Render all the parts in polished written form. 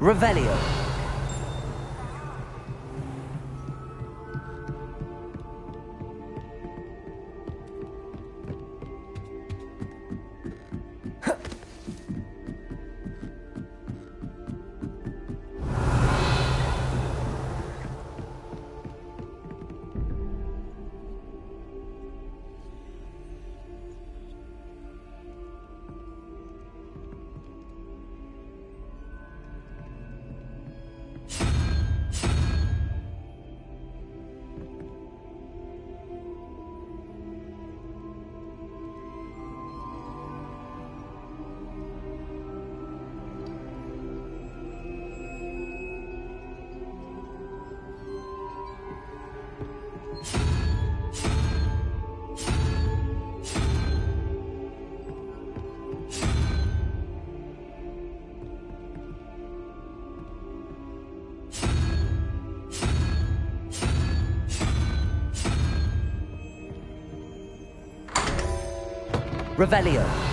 Revelio. Revelio.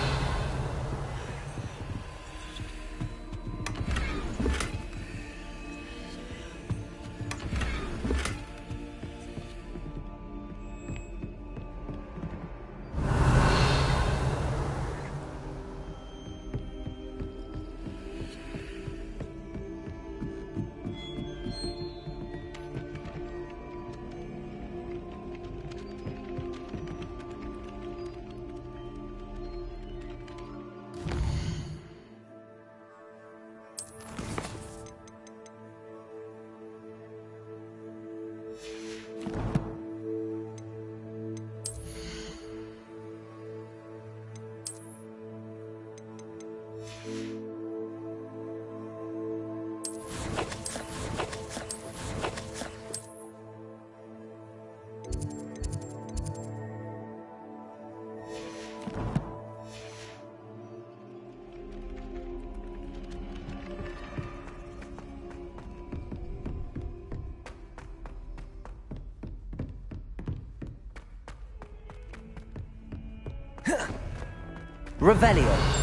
Revelio.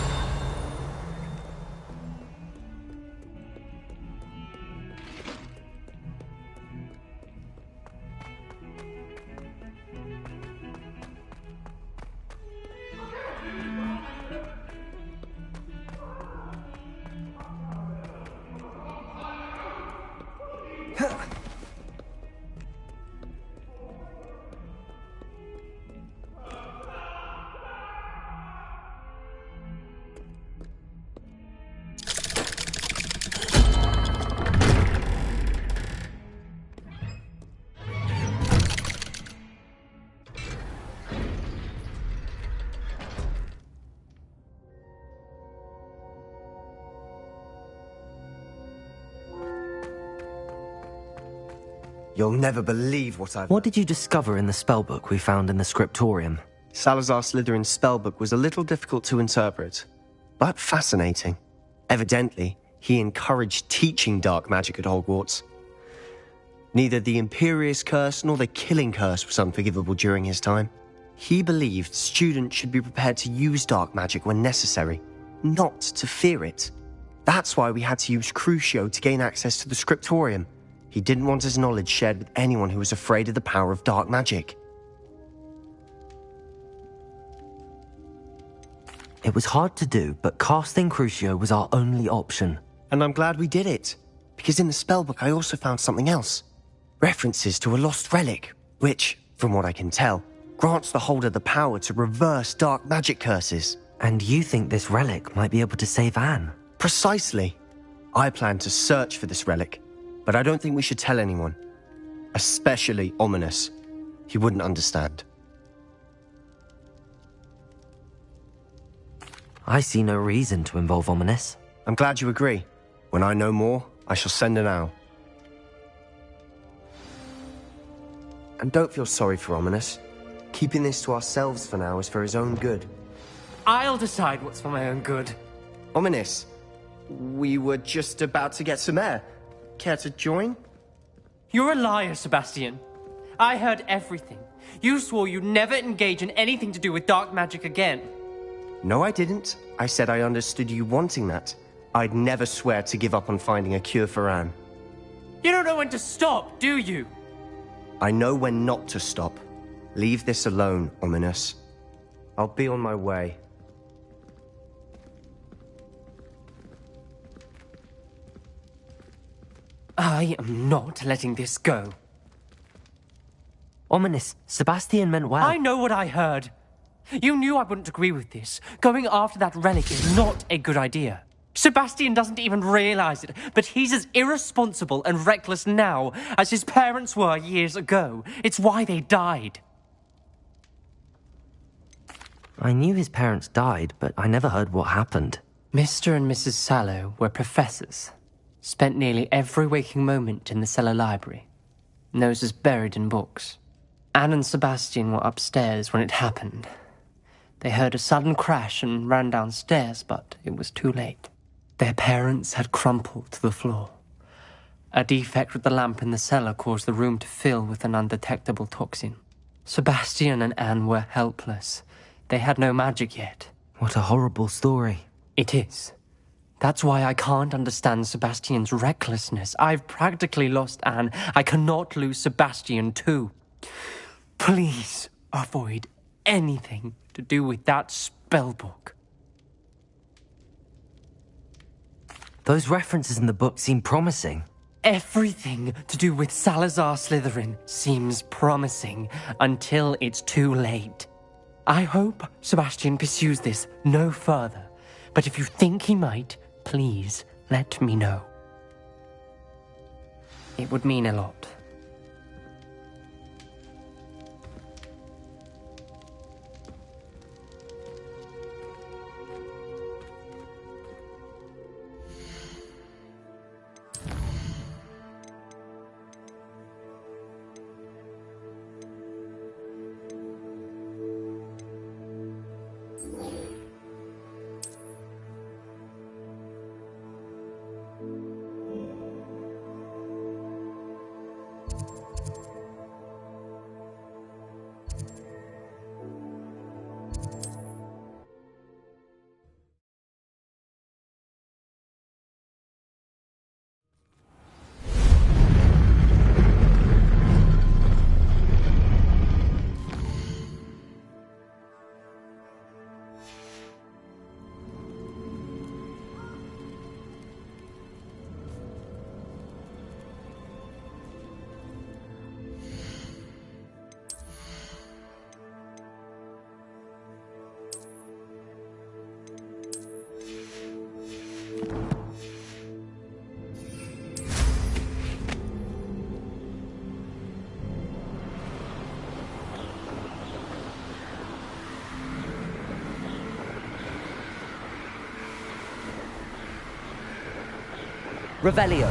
You'll never believe what I've... What did you discover in the spellbook we found in the scriptorium? Salazar Slytherin's spellbook was a little difficult to interpret, but fascinating. Evidently, he encouraged teaching dark magic at Hogwarts. Neither the Imperious Curse nor the Killing Curse was unforgivable during his time. He believed students should be prepared to use dark magic when necessary, not to fear it. That's why we had to use Crucio to gain access to the scriptorium. He didn't want his knowledge shared with anyone who was afraid of the power of dark magic. It was hard to do, but casting Crucio was our only option. And I'm glad we did it, because in the spellbook I also found something else. References to a lost relic, which, from what I can tell, grants the holder the power to reverse dark magic curses. And you think this relic might be able to save Anne? Precisely. I plan to search for this relic, but I don't think we should tell anyone. Especially Ominous. He wouldn't understand. I see no reason to involve Ominous. I'm glad you agree. When I know more, I shall send an owl. And don't feel sorry for Ominous. Keeping this to ourselves for now is for his own good. I'll decide what's for my own good. Ominous, we were just about to get some air. Care to join? You're a liar, Sebastian. I heard everything. You swore you'd never engage in anything to do with dark magic again. No, I didn't. I said I understood you wanting that. I'd never swear to give up on finding a cure for Anne. You don't know when to stop, do you? I know when not to stop. Leave this alone, Ominous. I'll be on my way. I am not letting this go. Ominous, Sebastian meant well. I know what I heard. You knew I wouldn't agree with this. Going after that relic is not a good idea. Sebastian doesn't even realize it, but he's as irresponsible and reckless now as his parents were years ago. It's why they died. I knew his parents died, but I never heard what happened. Mr. and Mrs. Sallow were professors. Spent nearly every waking moment in the cellar library. Noses buried in books. Anne and Sebastian were upstairs when it happened. They heard a sudden crash and ran downstairs, but it was too late. Their parents had crumpled to the floor. A defect with the lamp in the cellar caused the room to fill with an undetectable toxin. Sebastian and Anne were helpless. They had no magic yet. What a horrible story. It is. That's why I can't understand Sebastian's recklessness. I've practically lost Anne. I cannot lose Sebastian too. Please avoid anything to do with that spellbook. Those references in the book seem promising. Everything to do with Salazar Slytherin seems promising until it's too late. I hope Sebastian pursues this no further, but if you think he might, please let me know. It would mean a lot. Revelio.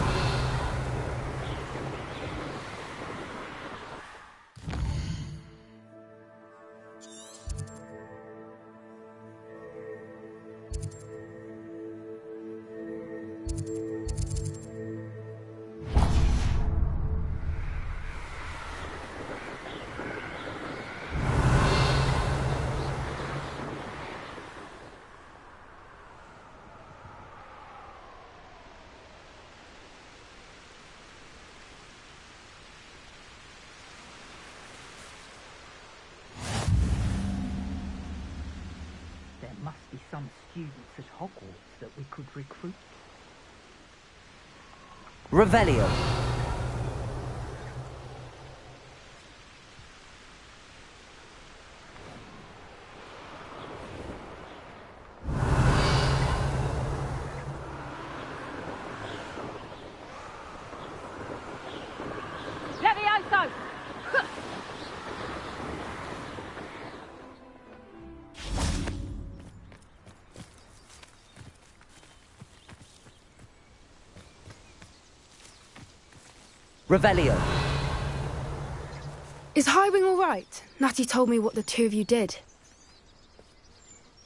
There must be some students at Hogwarts that we could recruit. Revelio. Levioso! Revelio. Is Highwing all right? Natty told me what the two of you did.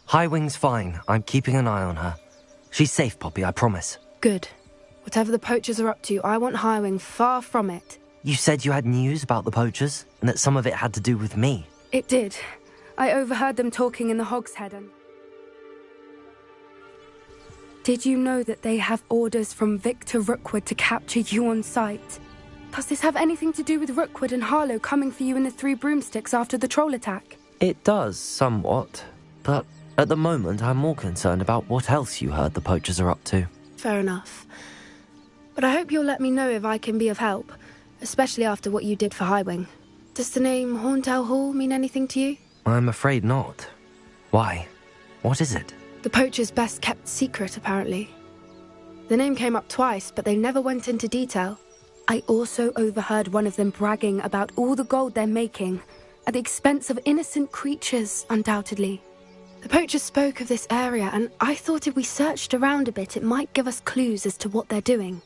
Highwing's fine. I'm keeping an eye on her. She's safe, Poppy, I promise. Good. Whatever the poachers are up to, I want Highwing far from it. You said you had news about the poachers, and that some of it had to do with me. It did. I overheard them talking in the Hogshead and... Did you know that they have orders from Victor Rookwood to capture you on sight? Does this have anything to do with Rookwood and Harlow coming for you in the Three Broomsticks after the troll attack? It does, somewhat. But at the moment, I'm more concerned about what else you heard the poachers are up to. Fair enough. But I hope you'll let me know if I can be of help, especially after what you did for Highwing. Does the name Horntail Hall mean anything to you? I'm afraid not. Why? What is it? The poachers' best-kept secret, apparently. The name came up twice, but they never went into detail. I also overheard one of them bragging about all the gold they're making, at the expense of innocent creatures, undoubtedly. The poachers spoke of this area, and I thought if we searched around a bit, it might give us clues as to what they're doing.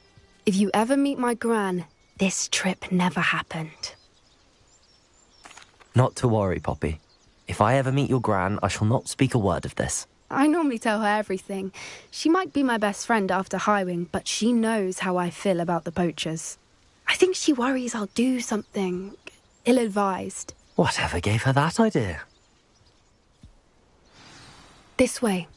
If you ever meet my gran, this trip never happened. Not to worry, Poppy. If I ever meet your gran, I shall not speak a word of this. I normally tell her everything. She might be my best friend after Highwing, but she knows how I feel about the poachers. I think she worries I'll do something ill-advised. Whatever gave her that idea? This way.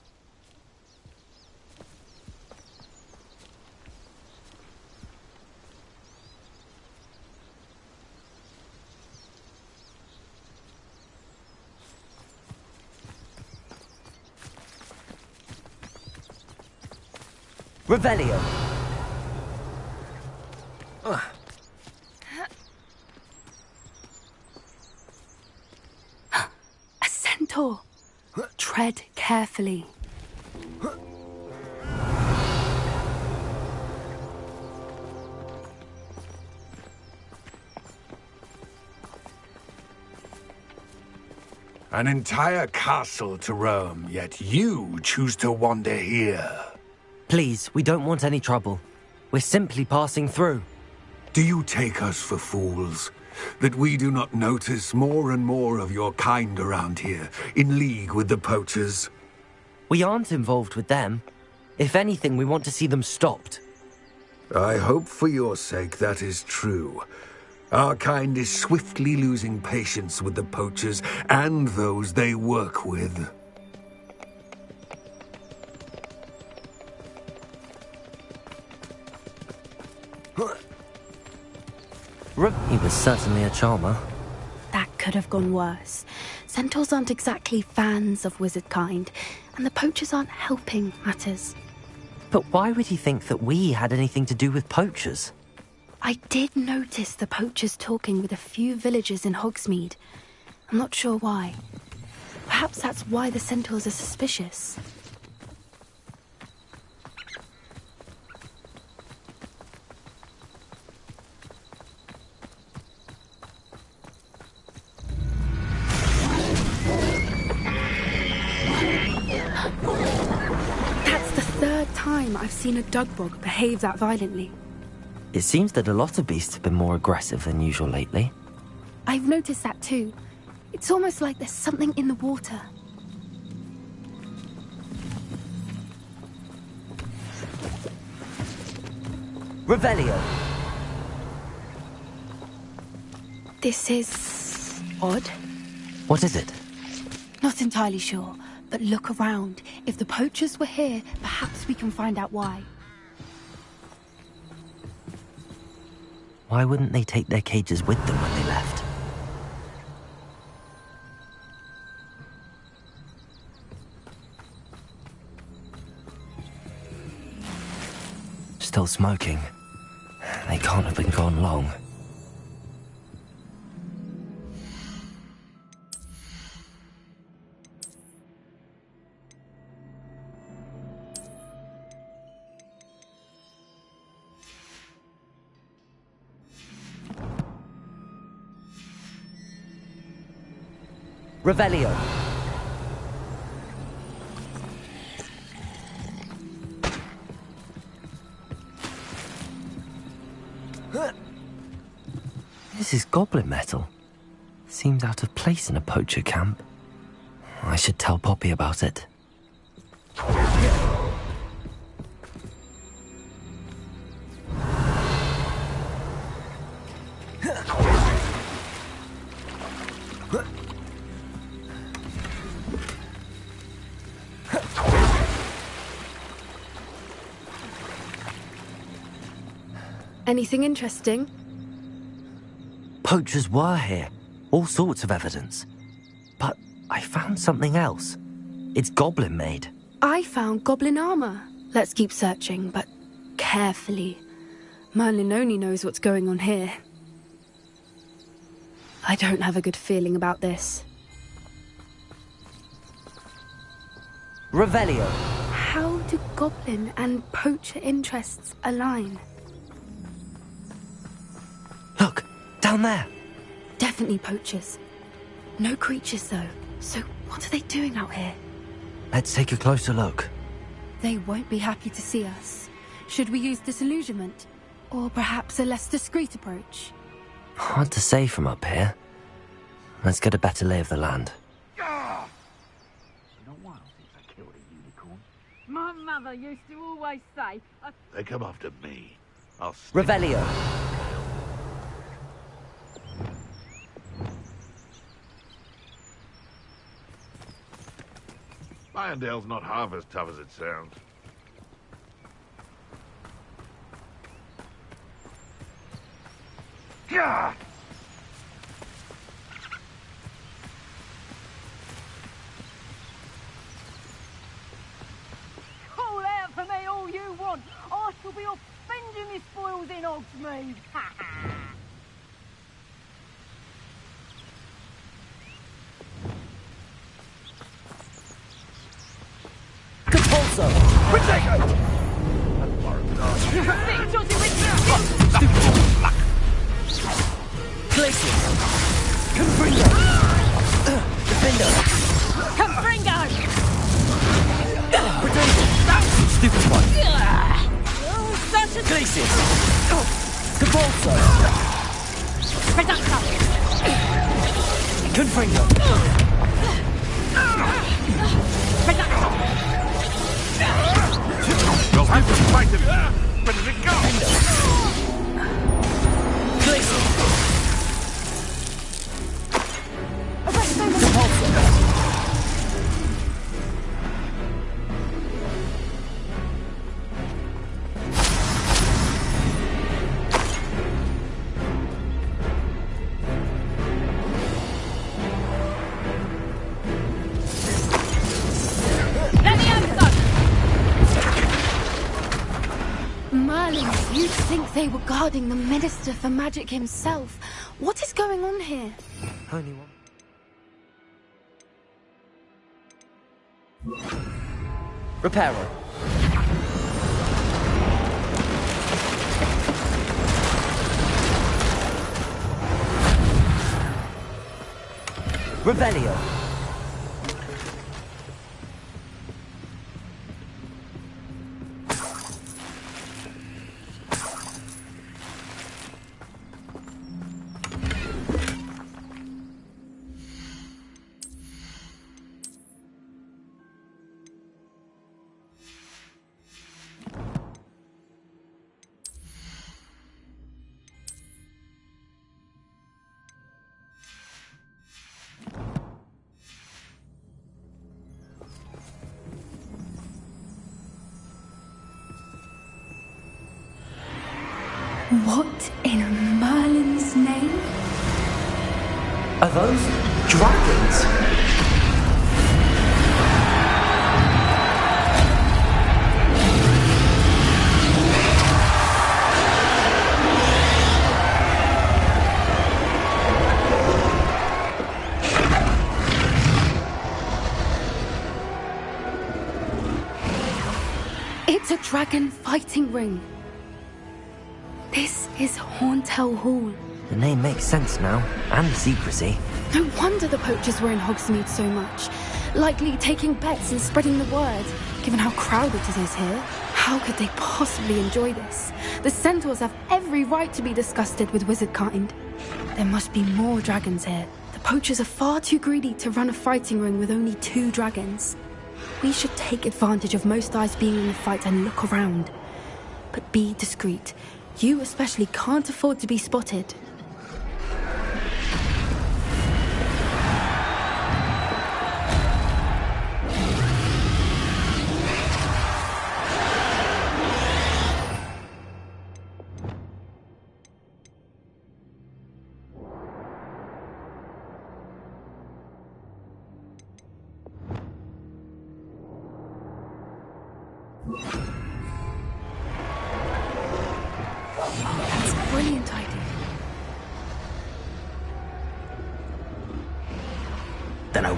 Revelio! A centaur! Tread carefully. An entire castle to roam, yet you choose to wander here. Please, we don't want any trouble. We're simply passing through. Do you take us for fools? That we do not notice more and more of your kind around here, in league with the poachers? We aren't involved with them. If anything, we want to see them stopped. I hope for your sake that is true. Our kind is swiftly losing patience with the poachers and those they work with. He was certainly a charmer. That could have gone worse. Centaurs aren't exactly fans of wizard kind, and the poachers aren't helping matters. But why would he think that we had anything to do with poachers? I did notice the poachers talking with a few villagers in Hogsmeade. I'm not sure why. Perhaps that's why the centaurs are suspicious. That's the third time I've seen a dugbog behave that violently. It seems that a lot of beasts have been more aggressive than usual lately. I've noticed that too. It's almost like there's something in the water. Revelio! This is odd. What is it? Not entirely sure, but look around. If the poachers were here, perhaps we can find out why. Why wouldn't they take their cages with them when they left? Still smoking. They can't have been gone long. Revelio. This is goblin metal. Seems out of place in a poacher camp. I should tell Poppy about it. Anything interesting? Poachers were here. All sorts of evidence. But I found something else. It's goblin-made. I found goblin armor. Let's keep searching, but carefully. Merlin only knows what's going on here. I don't have a good feeling about this. Revelio. How do goblin and poacher interests align? Look, down there. Definitely poachers. No creatures, though. So what are they doing out here? Let's take a closer look. They won't be happy to see us. Should we use disillusionment? Or perhaps a less discreet approach? Hard to say from up here. Let's get a better lay of the land. It's been a while since I killed a unicorn. My mother used to always say, They come after me. I'll Revelio. Irondale's not half as tough as it sounds. Gah! call out for me all you want. I shall be off spending my spoils in Hogsmeade. Compulso! Glacius! Confringo! Defender! Confringo! Stupid one! Oh, such a... Glacius! Compulso! Reducto! Confringo! Reducto! Well, I'm fighting. Where did it go? Glacius! Merlin, you'd think they were guarding the Minister for Magic himself. What is going on here? Only one. Reparo. Revelio. What in Merlin's name? Are those dragons? It's a dragon fighting ring. This is Horntail Hall. The name makes sense now, and the secrecy. No wonder the poachers were in Hogsmeade so much. Likely taking bets and spreading the word, given how crowded it is here. How could they possibly enjoy this? The centaurs have every right to be disgusted with wizard kind. There must be more dragons here. The poachers are far too greedy to run a fighting ring with only 2 dragons. We should take advantage of most eyes being in the fight and look around. But be discreet. You especially can't afford to be spotted.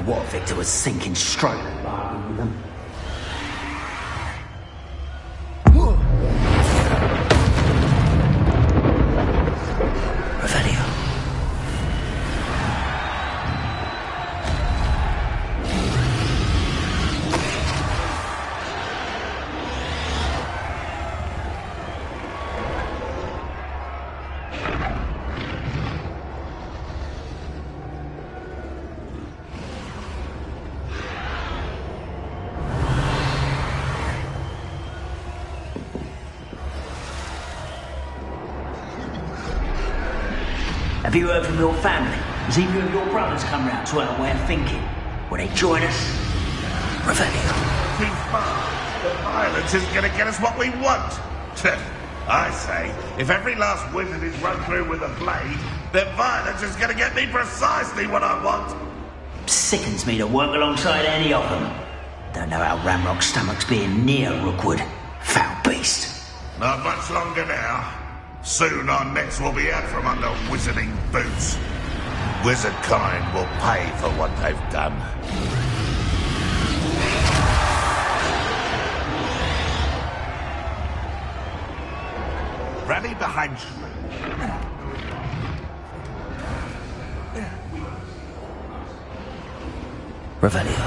what Victor was thinking straight at bargain with them. Revelio. Have you heard from your family? Has either of your brothers come round to our way of thinking? Will they join us? Revelio. Too far. The violence isn't going to get us what we want. I say, if every last wizard is run through with a blade, then violence is going to get me precisely what I want. Sickens me to work alongside any of them. Don't know how Ramrock's stomach's being near Rookwood. Foul beast. Not much longer now. Soon our necks will be out from under wizarding boots. Wizard kind will pay for what they've done. Rally behind you. Revelio.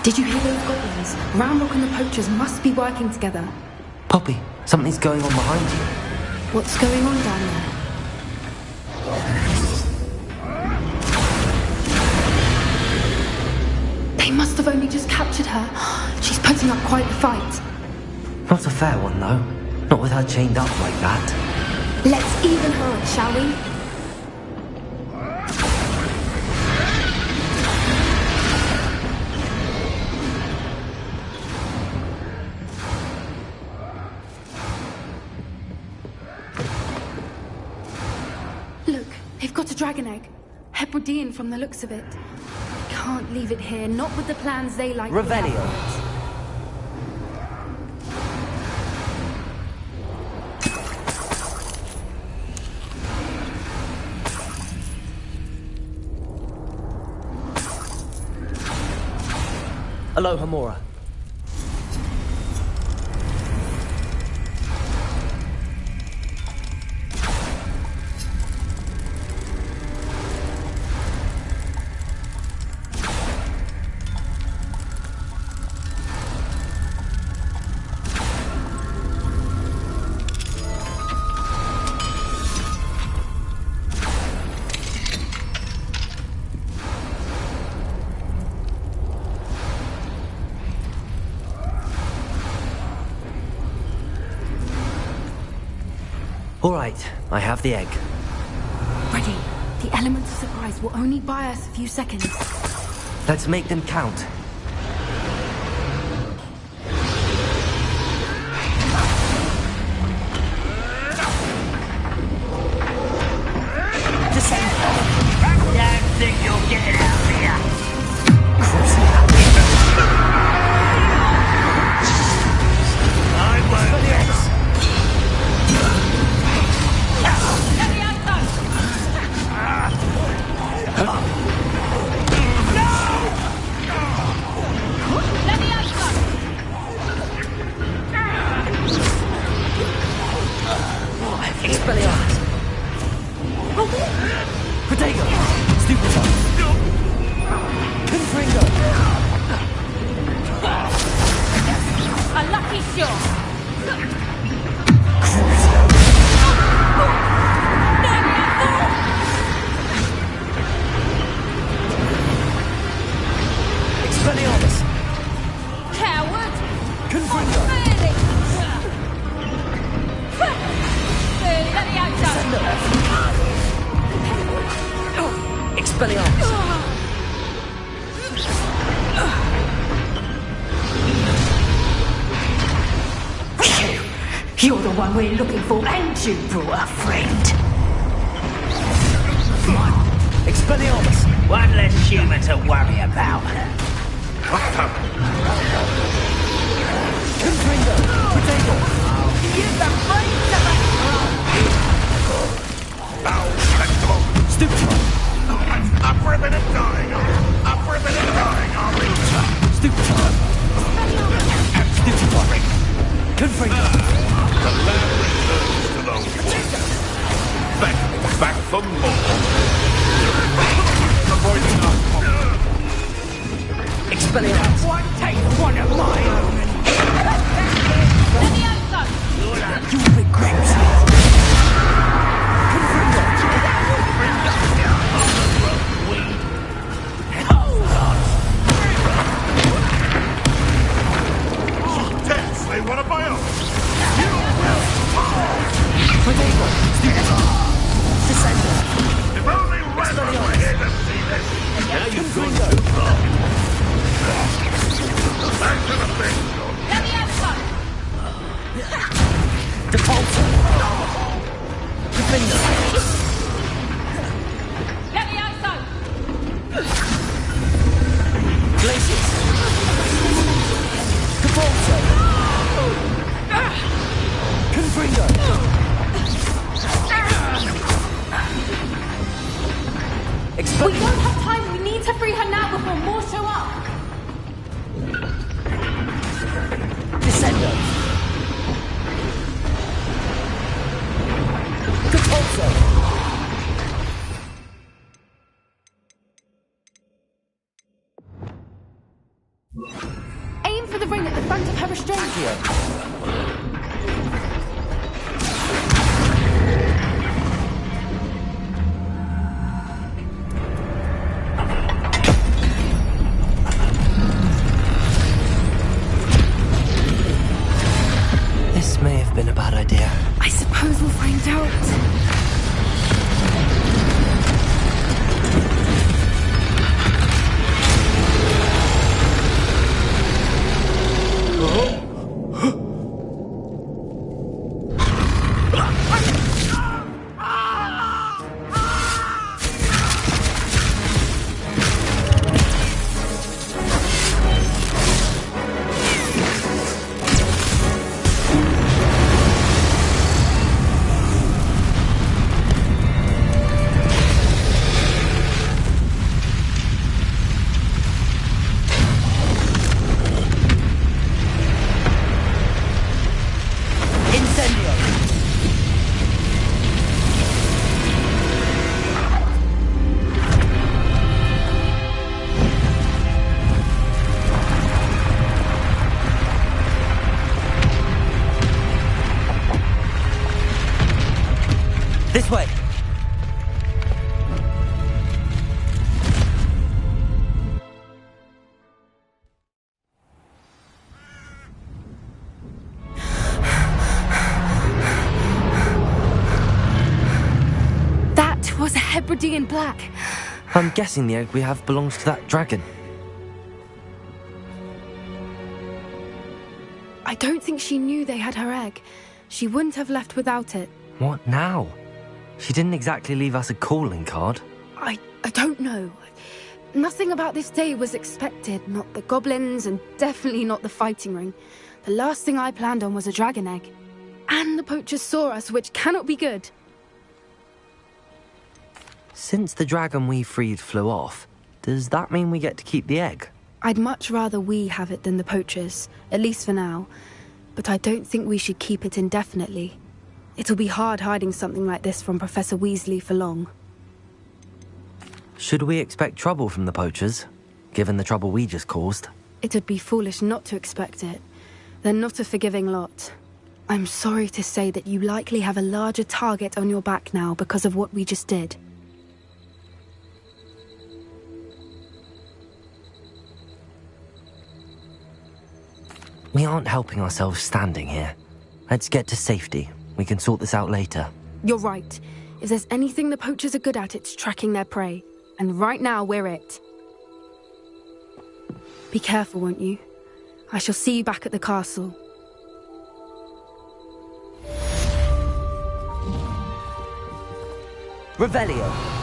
Did you hear those goblins? Ramrock and the poachers must be working together. Poppy, something's going on behind you. What's going on down there? They must have only just captured her. She's putting up quite the fight. Not a fair one, though. Not with her chained up like that. Let's even her, shall we? Look, they've got a dragon egg. Hebridean from the looks of it. Can't leave it here, not with the plans they like. Revelio. Aloha Mora. All right, I have the egg. Ready. The element of surprise will only buy us a few seconds. Let's make them count. Don't think you'll get it out of here. I won't let. Expelliarmus! Protego! Stupefy! Confringo! A lucky shot! Expelliarmus! Coward! Confringo! Expelliarmus! You're the one we're looking for, and you brought a friend. Expelliarmus! One less human to worry about. What the? Gryffindor! Potato! Use the brains of a... Ow, flexible. Stupid! Up for a bit of dying, Up for a bit of dying, are we? Stupid! Stupid! Gryffindor! The land returns to the woods. Back for more. Avoiding our Expelliarmus! One take one of my own! You big grapes! They want to buy off. Potato! Descender! If only Randall were here to see this. Now you've gone too far. Back to the big shot. Defaulter! Gryffindor! Glaciers! Defaulter! Gryffindor! We don't have time. We need to free her now before more show up. Descender! Defaulter! Aim for the ring at the front of her restraint. This may have been a bad idea. I suppose we'll find out. This way! That was a Hebridean black. I'm guessing the egg we have belongs to that dragon. I don't think she knew they had her egg. She wouldn't have left without it. What now? She didn't exactly leave us a calling card. I don't know. Nothing about this day was expected. Not the goblins, and definitely not the fighting ring. The last thing I planned on was a dragon egg. And the poachers saw us, which cannot be good. Since the dragon we freed flew off, does that mean we get to keep the egg? I'd much rather we have it than the poachers, at least for now. But I don't think we should keep it indefinitely. It'll be hard hiding something like this from Professor Weasley for long. Should we expect trouble from the poachers, given the trouble we just caused? It would be foolish not to expect it. They're not a forgiving lot. I'm sorry to say that you likely have a larger target on your back now because of what we just did. We aren't helping ourselves standing here. Let's get to safety. We can sort this out later. You're right. If there's anything the poachers are good at, it's tracking their prey. And right now, we're it. Be careful, won't you? I shall see you back at the castle. Revelio.